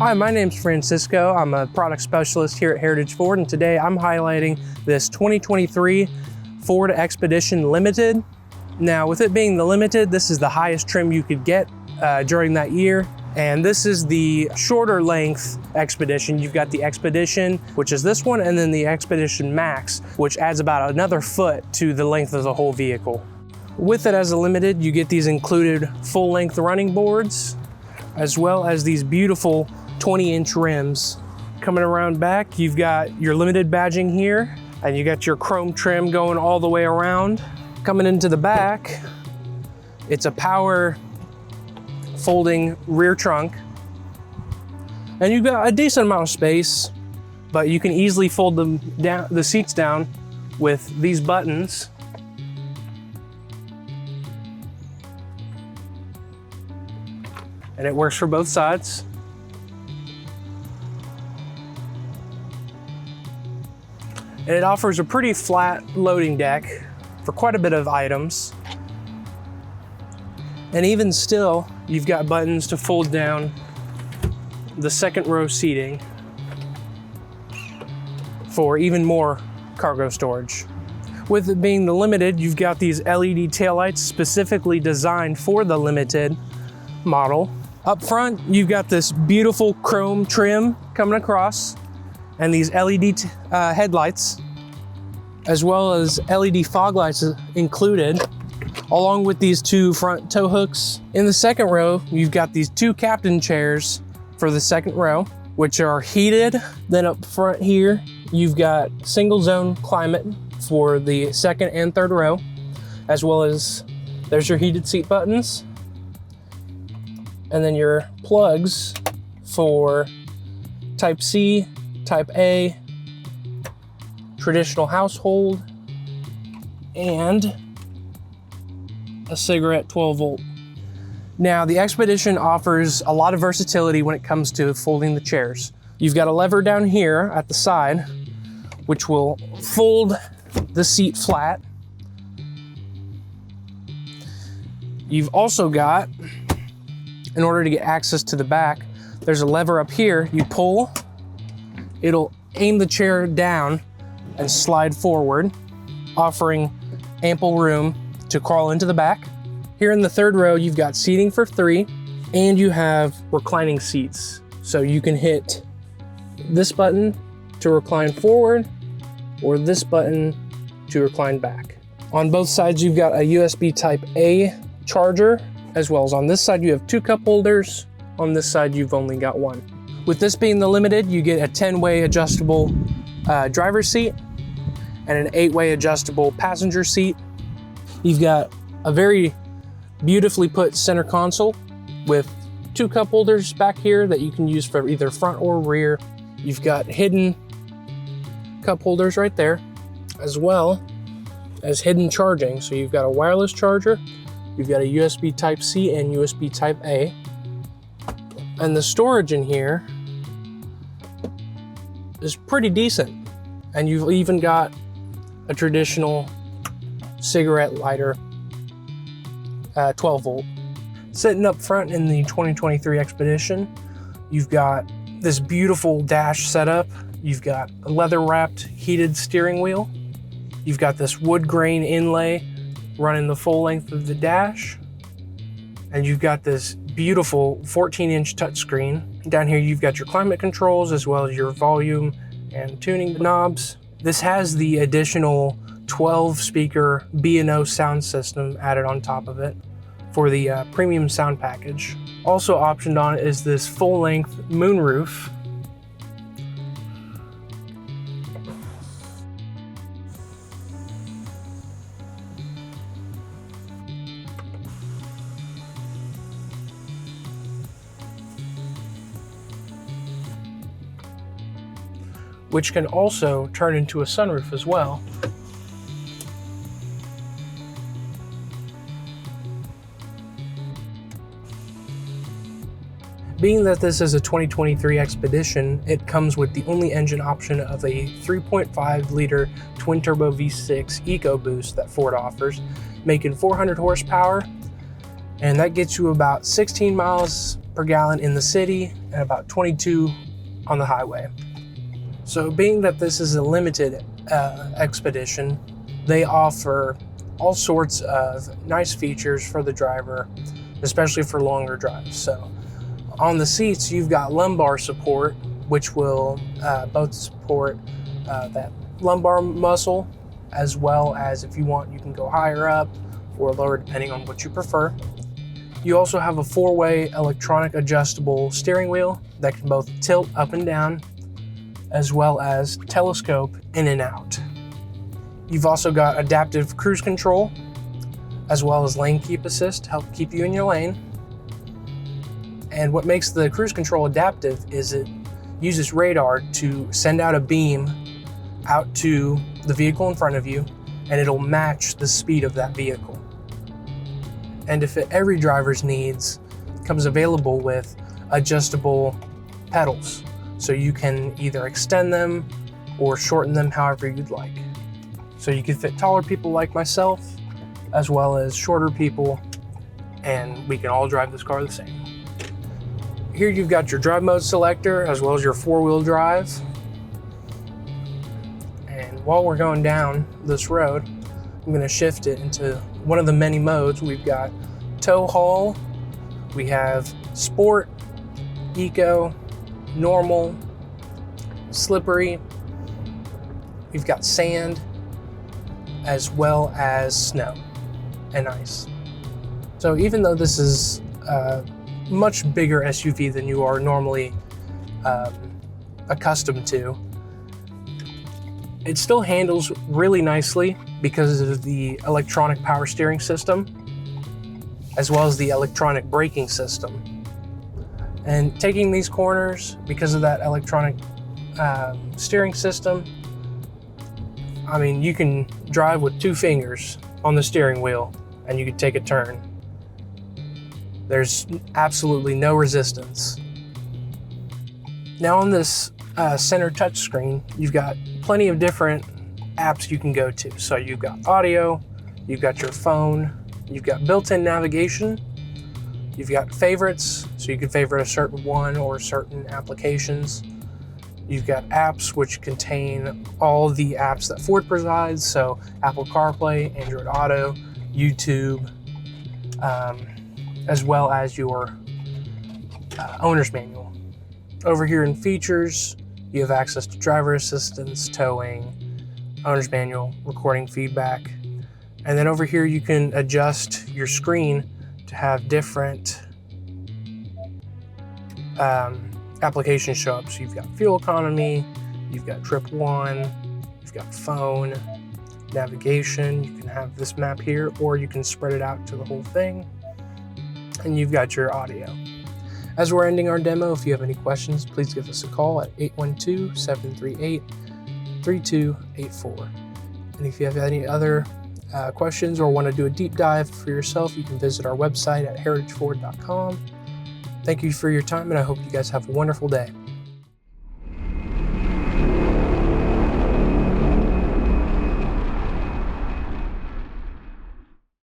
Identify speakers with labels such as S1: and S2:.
S1: Hi, my name's Francisco. I'm a product specialist here at Heritage Ford, and today I'm highlighting this 2023 Ford Expedition Limited. Now, with it being the Limited, this is the highest trim you could get during that year. And this is the shorter length Expedition. You've got the Expedition, which is this one, and then the Expedition Max, which adds about another foot to the length of the whole vehicle. With it as a Limited, you get these included full-length running boards, as well as these beautiful 20-inch rims. Coming around back, you've got your Limited badging here, and you got your chrome trim going all the way around. Coming into the back, it's a power folding rear trunk, and you've got a decent amount of space, but you can easily fold them down, the seats down, with these buttons. And it works for both sides. And it offers a pretty flat loading deck for quite a bit of items. And even still, you've got buttons to fold down the second row seating for even more cargo storage. With it being the Limited, you've got these LED taillights specifically designed for the Limited model. Up front, you've got this beautiful chrome trim coming across, and these LED headlights, as well as LED fog lights included, along with these two front tow hooks. In the second row, you've got these two captain chairs for the second row, which are heated. Then up front here, you've got single zone climate for the second and third row, as well as there's your heated seat buttons. And then your plugs for Type C, Type A, traditional household, and a cigarette 12 volt. Now, the Expedition offers a lot of versatility when it comes to folding the chairs. You've got a lever down here at the side, which will fold the seat flat. You've also got, in order to get access to the back, there's a lever up here. You pull, it'll aim the chair down and slide forward, offering ample room to crawl into the back. Here in the third row, you've got seating for 3, and you have reclining seats. So you can hit this button to recline forward, or this button to recline back. On both sides, you've got a USB Type A charger, as well as on this side, you have 2 cup holders. On this side, you've only got 1. With this being the Limited, you get a 10-way adjustable driver's seat and an 8-way adjustable passenger seat. You've got a very beautifully put center console with 2 cup holders back here that you can use for either front or rear. You've got hidden cup holders right there, as well as hidden charging. So you've got a wireless charger, you've got a USB Type C and USB Type A. And the storage in here is pretty decent. And you've even got a traditional cigarette lighter, 12 volt. Sitting up front in the 2023 Expedition, you've got this beautiful dash setup. You've got a leather wrapped heated steering wheel. You've got this wood grain inlay running the full length of the dash. And you've got this beautiful 14-inch touchscreen. Down here, you've got your climate controls, as well as your volume and tuning knobs. This has the additional 12-speaker B&O sound system added on top of it for the premium sound package. Also optioned on it is this full-length moonroof. Which can also turn into a sunroof as well. Being that this is a 2023 Expedition, it comes with the only engine option of a 3.5 liter twin turbo V6 EcoBoost that Ford offers, making 400 horsepower And that gets you about 16 miles per gallon in the city and about 22 on the highway. So being that this is a limited expedition, they offer all sorts of nice features for the driver, especially for longer drives. So on the seats, you've got lumbar support, which will both support that lumbar muscle, as well as if you want, you can go higher up or lower depending on what you prefer. You also have a 4-way electronic adjustable steering wheel that can both tilt up and down, as well as telescope in and out. You've also got adaptive cruise control, as well as lane keep assist to help keep you in your lane. And what makes the cruise control adaptive is it uses radar to send out a beam out to the vehicle in front of you, and it'll match the speed of that vehicle. And if every driver's needs, comes available with adjustable pedals. So you can either extend them or shorten them however you'd like. So you can fit taller people like myself, as well as shorter people, and we can all drive this car the same. Here you've got your drive mode selector, as well as your 4-wheel drive. And while we're going down this road, I'm gonna shift it into one of the many modes. We've got tow haul, we have sport, eco, normal, slippery, we've got sand, as well as snow and ice. So even though this is a much bigger SUV than you are normally accustomed to, it still handles really nicely because of the electronic power steering system, as well as the electronic braking system. And taking these corners, because of that electronic steering system, I mean, you can drive with 2 fingers on the steering wheel and you can take a turn. There's absolutely no resistance. Now on this center touchscreen, you've got plenty of different apps you can go to. So you've got audio, you've got your phone, you've got built-in navigation, you've got favorites, so you can favorite a certain one or certain applications. You've got apps which contain all the apps that Ford provides, so Apple CarPlay, Android Auto, YouTube, as well as your owner's manual. Over here in features, you have access to driver assistance, towing, owner's manual, recording feedback. And then over here you can adjust your screen to have different applications show up. So you've got fuel economy, you've got trip one, you've got phone, navigation. You can have this map here, or you can spread it out to the whole thing. And you've got your audio. As we're ending our demo, if you have any questions, please give us a call at 812-738-3284. And if you have any other questions or want to do a deep dive for yourself, you can visit our website at heritageford.com. Thank you for your time, and I hope you guys have a wonderful day.